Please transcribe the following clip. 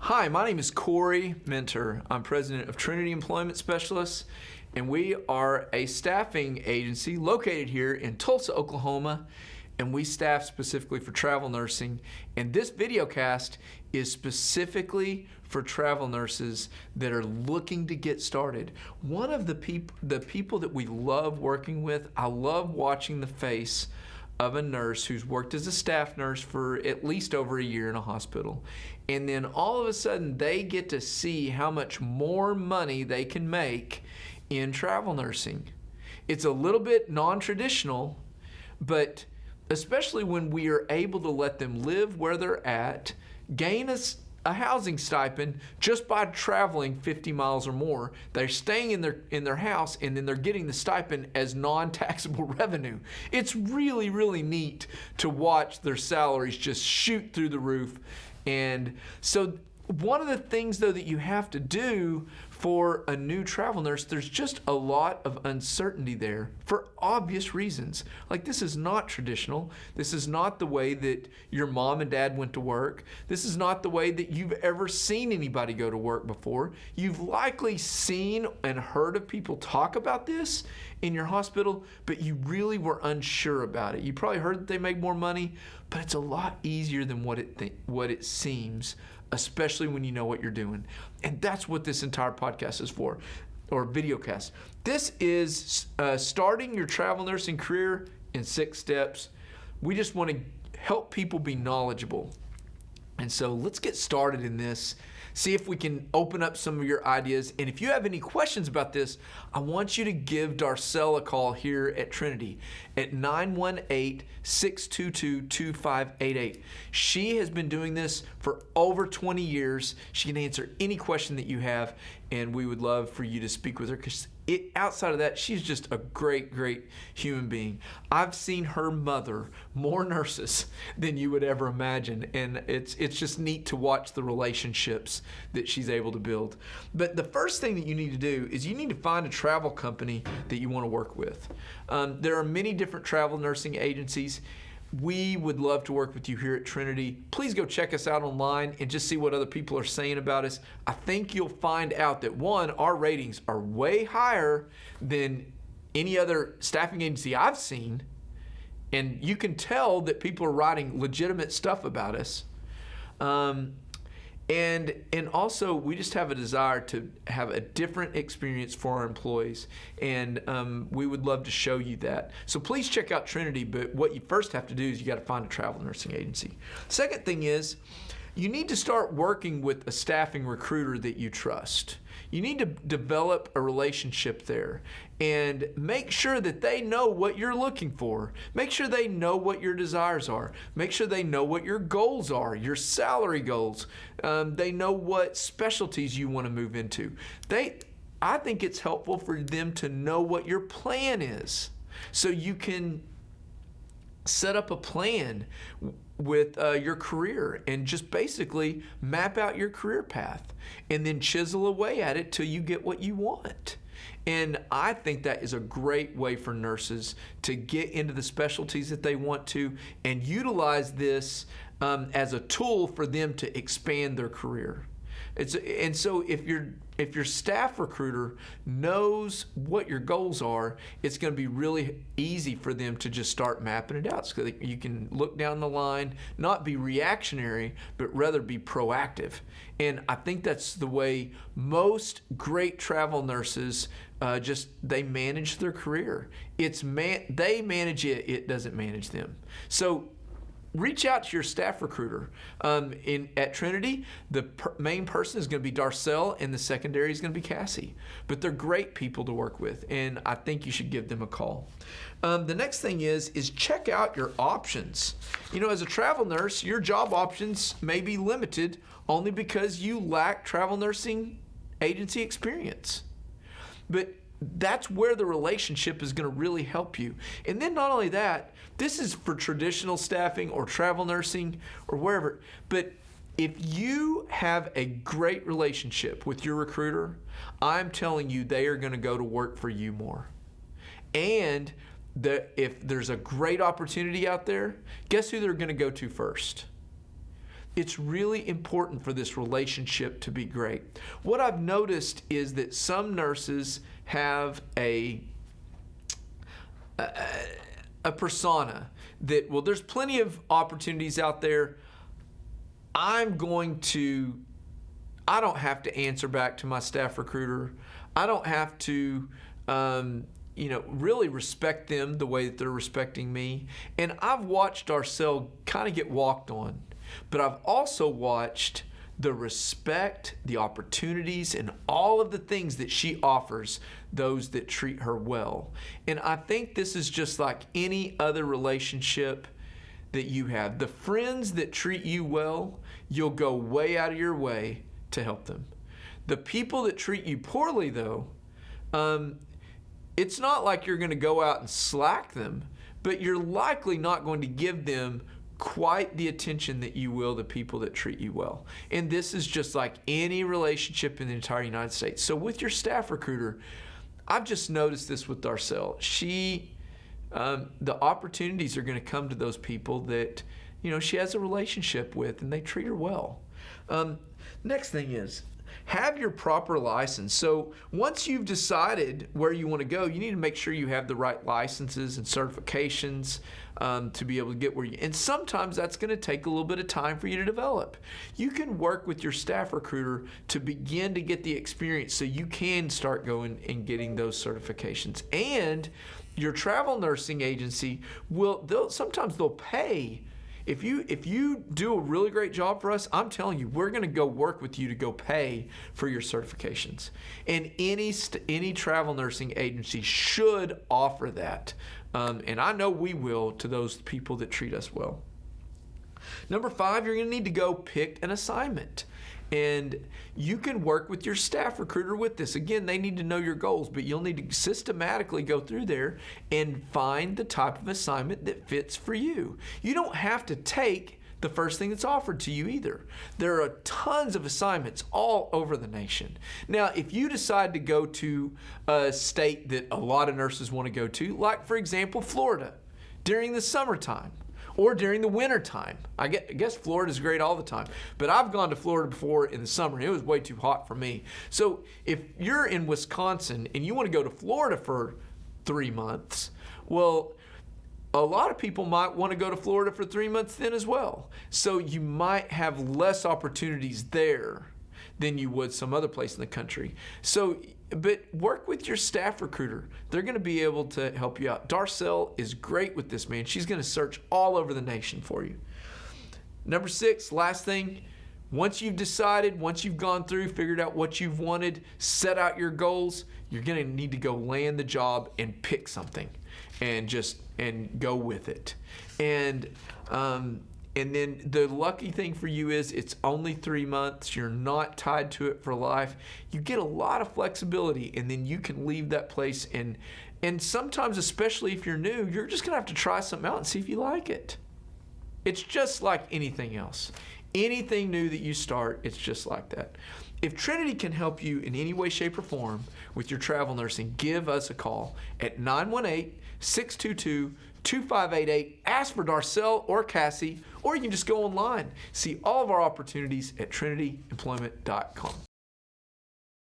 Hi, my name is Corey Mentor. I'm president of Trinity Employment Specialists, and we are a staffing agency located here in Tulsa, Oklahoma, and we staff specifically for travel nursing. And this video cast is specifically for travel nurses that are looking to get started. One of the people that we love working with, I love watching the face of a nurse who's worked as a staff nurse for at least over a year in a hospital. And then all of a sudden they get to see how much more money they can make in travel nursing. It's a little bit non-traditional, but especially when we are able to let them live where they're at, gain a housing stipend just by traveling 50 miles or more. They're staying in their house, and then they're getting the stipend as non-taxable revenue. It's really, really neat to watch their salaries just shoot through the roof. And so one of the things, though, that you have to do for a new travel nurse, there's just a lot of uncertainty there for obvious reasons. Like, this is not traditional. This is not the way that your mom and dad went to work. This is not the way that you've ever seen anybody go to work before. You've likely seen and heard of people talk about this in your hospital, but you really were unsure about it. You probably heard that they make more money, but it's a lot easier than what it seems, especially when you know what you're doing. And that's what this entire podcast is for, or video cast. This is starting your travel nursing career in 6 steps. We just want to help people be knowledgeable. And so let's get started in this. See if we can open up some of your ideas. And if you have any questions about this, I want you to give Darcel a call here at Trinity at 918-622-2588. She has been doing this for over 20 years. She can answer any question that you have, and we would love for you to speak with her, because outside of that, she's just a great, great human being. I've seen her mother more nurses than you would ever imagine, and it's just neat to watch the relationships that she's able to build. But the first thing that you need to do is you need to find a travel company that you want to work with. There are many different travel nursing agencies. We would love to work with you here at Trinity. Please go check us out online and just see what other people are saying about us. I think you'll find out that, one, our ratings are way higher than any other staffing agency I've seen. And you can tell that people are writing legitimate stuff about us. And also, we just have a desire to have a different experience for our employees, and we would love to show you that. So please check out Trinity, but what you first have to do is you got to find a travel nursing agency. Second thing is, you need to start working with a staffing recruiter that you trust. You need to develop a relationship there and make sure that they know what you're looking for. Make sure they know what your desires are. Make sure they know what your goals are, your salary goals. They know what specialties you want to move into. I think it's helpful for them to know what your plan is, so you can set up a plan with your career and just basically map out your career path and then chisel away at it till you get what you want. And I think that is a great way for nurses to get into the specialties that they want to, and utilize this as a tool for them to expand their career. And so if your staff recruiter knows what your goals are, it's going to be really easy for them to just start mapping it out, so that you can look down the line, not be reactionary, but rather be proactive. And I think that's the way most great travel nurses they manage their career. They manage it, it doesn't manage them. So reach out to your staff recruiter. At Trinity, the main person is going to be Darcel, and the secondary is going to be Cassie. But they're great people to work with, and I think you should give them a call. The next thing is check out your options. As a travel nurse, your job options may be limited only because you lack travel nursing agency experience. But that's where the relationship is going to really help you. And then not only that, this is for traditional staffing or travel nursing or wherever, but if you have a great relationship with your recruiter, I'm telling you, they are going to go to work for you more. And if there's a great opportunity out there, guess who they're going to go to first? It's really important for this relationship to be great. What I've noticed is that some nurses have a persona that, well, there's plenty of opportunities out there. I don't have to answer back to my staff recruiter. I don't have to, really respect them the way that they're respecting me. And I've watched Darcel kind of get walked on, but I've also watched the respect, the opportunities, and all of the things that she offers those that treat her well. And I think this is just like any other relationship that you have. The friends that treat you well, you'll go way out of your way to help them. The people that treat you poorly, though, it's not like you're going to go out and slack them, but you're likely not going to give them quite the attention that you will the people that treat you well. And this is just like any relationship in the entire United States. So with your staff recruiter, I've just noticed this with Darcel. The opportunities are going to come to those people that, she has a relationship with and they treat her well. Next thing is, have your proper license. So once you've decided where you want to go, you need to make sure you have the right licenses and certifications to be able to get where you. And sometimes that's going to take a little bit of time for you to develop. You can work with your staff recruiter to begin to get the experience so you can start going and getting those certifications. And your travel nursing agency sometimes they'll pay. If you do a really great job for us, I'm telling you, we're going to go work with you to go pay for your certifications. And any travel nursing agency should offer that. And I know we will to those people that treat us well. Number 5, you're going to need to go pick an assignment. And you can work with your staff recruiter with this. Again, they need to know your goals, but you'll need to systematically go through there and find the type of assignment that fits for you. You don't have to take the first thing that's offered to you either. There are tons of assignments all over the nation. Now, if you decide to go to a state that a lot of nurses want to go to, like, for example, Florida, during the summertime, or during the winter time. I guess Florida's great all the time, but I've gone to Florida before in the summer and it was way too hot for me. So if you're in Wisconsin and you want to go to Florida for 3 months, well, a lot of people might want to go to Florida for 3 months then as well. So you might have less opportunities there than you would some other place in the country. But work with your staff recruiter. They're going to be able to help you out. Darcel is great with this, man. She's going to search all over the nation for you. Number 6, last thing, once you've decided, once you've gone through, figured out what you've wanted, set out your goals, you're going to need to go land the job and pick something and go with it. And then the lucky thing for you is it's only 3 months. You're not tied to it for life. You get a lot of flexibility, and then you can leave that place. And sometimes, especially if you're new, you're just going to have to try something out and see if you like it. It's just like anything else. Anything new that you start, it's just like that. If Trinity can help you in any way, shape, or form with your travel nursing, give us a call at 918-622-2588. Ask for Darcel or Cassie, or you can just go online. See all of our opportunities at trinityemployment.com.